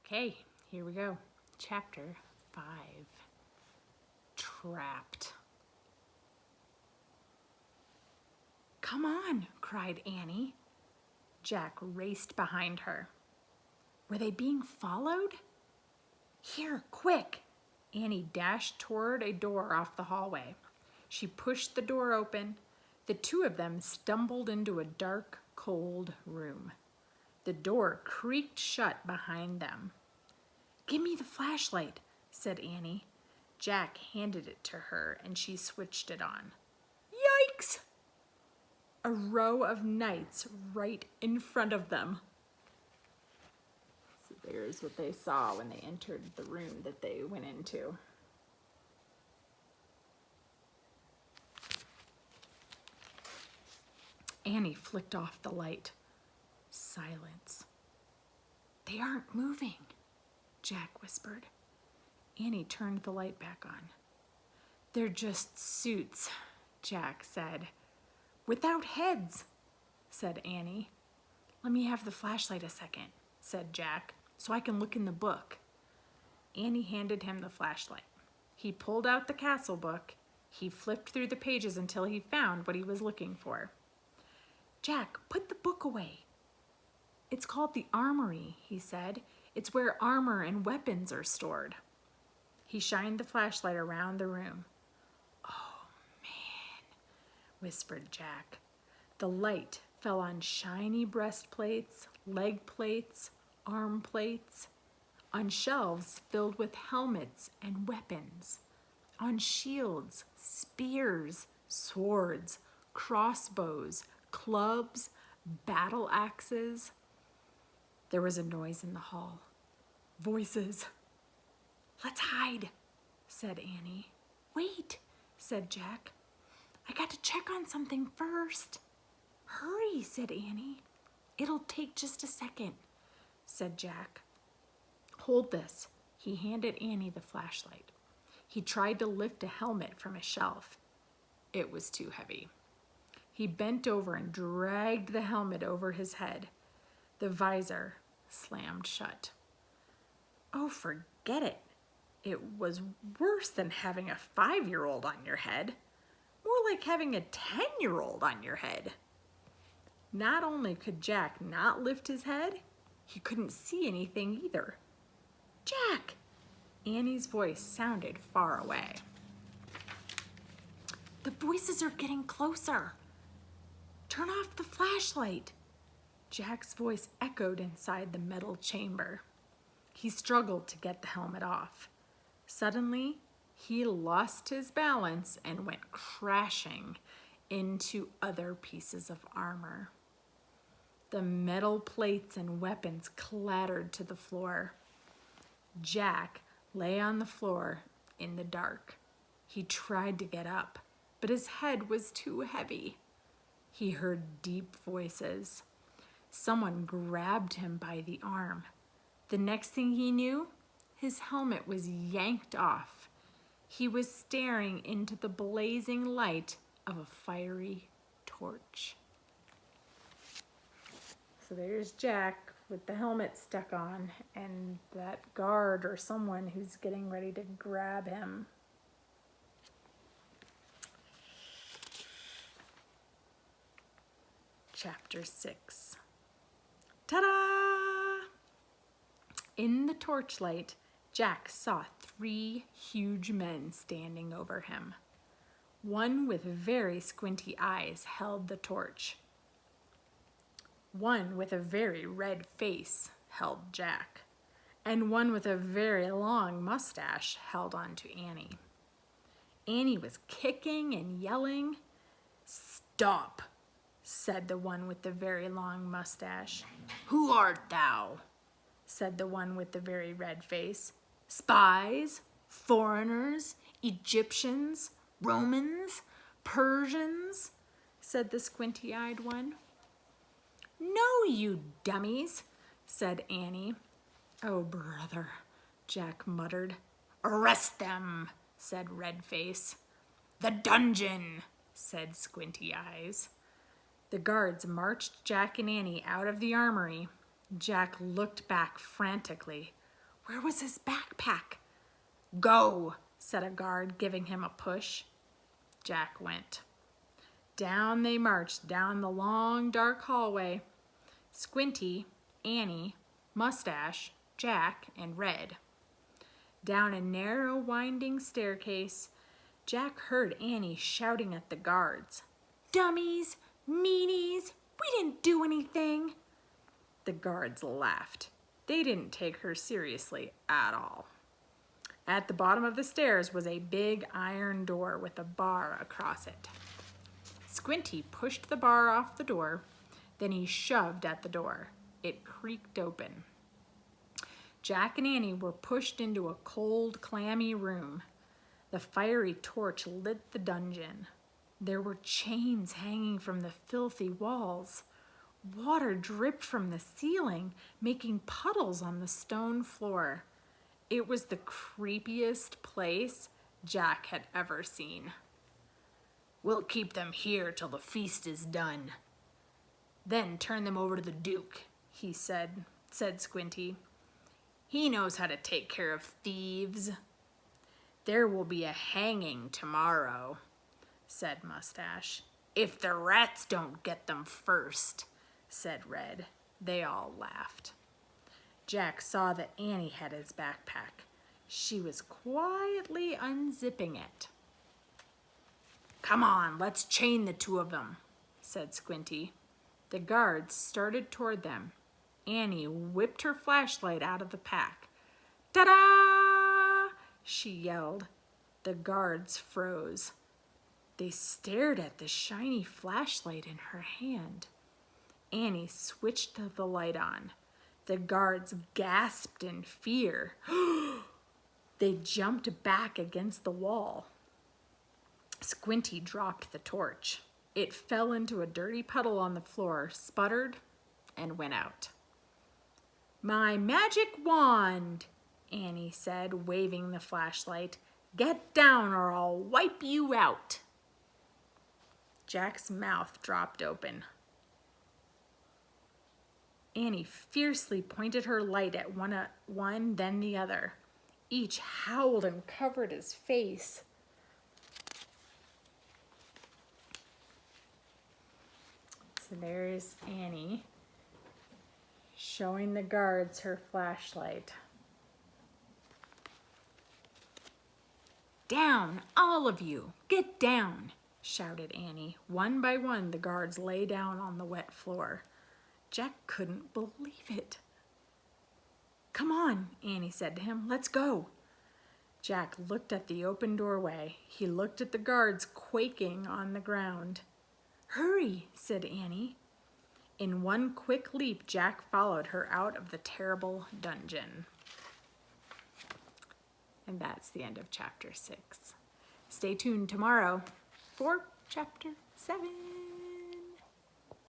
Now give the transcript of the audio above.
Okay, here we go. Chapter 5. Trapped. "Come on," cried Annie. Jack raced behind her. Were they being followed? "Here, quick!" Annie dashed toward a door off the hallway. She pushed the door open. The two of them stumbled into a dark, cold room. The door creaked shut behind them. "Give me the flashlight," said Annie. Jack handed it to her and she switched it on. Yikes! A row of knights right in front of them. So there's what they saw when they entered the room that they went into. Annie flicked off the light. Silence. "They aren't moving," Jack whispered. Annie turned the light back on. "They're just suits," Jack said. "Without heads," said Annie. "Let me have the flashlight a second," said Jack, "so I can look in the book." Annie handed him the flashlight. He pulled out the castle book. He flipped through the pages until he found what he was looking for. "Jack, put the book away." "It's called the Armory," he said. "It's where armor and weapons are stored." He shined the flashlight around the room. "Oh, man," whispered Jack. The light fell on shiny breastplates, leg plates, arm plates, on shelves filled with helmets and weapons, on shields, spears, swords, crossbows, clubs, battle axes. There was a noise in the hall. Voices. "Let's hide," said Annie. "Wait," said Jack. "I got to check on something first." "Hurry," said Annie. "It'll take just a second," said Jack. "Hold this." He handed Annie the flashlight. He tried to lift a helmet from a shelf. It was too heavy. He bent over and dragged the helmet over his head. The visor slammed shut. Oh, forget it. It was worse than having a 5-year-old on your head. More like having a 10-year-old on your head. Not only could Jack not lift his head, he couldn't see anything either. "Jack!" Annie's voice sounded far away. "The voices are getting closer. Turn off the flashlight." Jack's voice echoed inside the metal chamber. He struggled to get the helmet off. Suddenly, he lost his balance and went crashing into other pieces of armor. The metal plates and weapons clattered to the floor. Jack lay on the floor in the dark. He tried to get up, but his head was too heavy. He heard deep voices. Someone grabbed him by the arm. The next thing he knew, his helmet was yanked off. He was staring into the blazing light of a fiery torch. So there's Jack with the helmet stuck on and that guard or someone who's getting ready to grab him. Chapter 6. Ta-da! In the torchlight, Jack saw 3 huge men standing over him. One with very squinty eyes held the torch. One with a very red face held Jack. And one with a very long mustache held on to Annie. Annie was kicking and yelling. "Stop," said the one with the very long mustache. "Who art thou?" said the one with the very red face. "Spies, foreigners, Egyptians, Romans, Persians," said the squinty-eyed one. "No, you dummies," said Annie. "Oh, brother," Jack muttered. "Arrest them," said Redface. "The dungeon," said Squinty Eyes. The guards marched Jack and Annie out of the armory. Jack looked back frantically. Where was his backpack? Go, said a guard, giving him a push. Jack went. Down they marched, down the long, dark hallway. Squinty, Annie, Mustache, Jack, and Red. Down a narrow, winding staircase, Jack heard Annie shouting at the guards. Dummies! Meanies! We didn't do anything! The guards laughed. They didn't take her seriously at all. At the bottom of the stairs was a big iron door with a bar across it. Squinty pushed the bar off the door, then he shoved at the door. It creaked open. Jack and Annie were pushed into a cold, clammy room. The fiery torch lit the dungeon. There were chains hanging from the filthy walls. Water dripped from the ceiling, making puddles on the stone floor. It was the creepiest place Jack had ever seen. We'll keep them here till the feast is done. Then turn them over to the Duke, he said Squinty. He knows how to take care of thieves. There will be a hanging tomorrow, said Mustache. If the rats don't get them first, said Red. They all laughed. Jack saw that Annie had his backpack. She was quietly unzipping it. Come on, let's chain the two of them, said Squinty. The guards started toward them. Annie whipped her flashlight out of the pack. Ta-da! She yelled. The guards froze. They stared at the shiny flashlight in her hand. Annie switched the light on. The guards gasped in fear. They jumped back against the wall. Squinty dropped the torch. It fell into a dirty puddle on the floor, sputtered, and went out. My magic wand, Annie said, waving the flashlight. Get down or I'll wipe you out. Jack's mouth dropped open. Annie fiercely pointed her light at one, then the other. Each howled and covered his face. So there's Annie showing the guards her flashlight. Down, all of you! Get down! Shouted Annie. One by one, the guards lay down on the wet floor. Jack couldn't believe it. Come on, Annie said to him. Let's go. Jack looked at the open doorway. He looked at the guards quaking on the ground. Hurry, said Annie. In one quick leap, Jack followed her out of the terrible dungeon. And that's the end of chapter 6. Stay tuned tomorrow for chapter 7.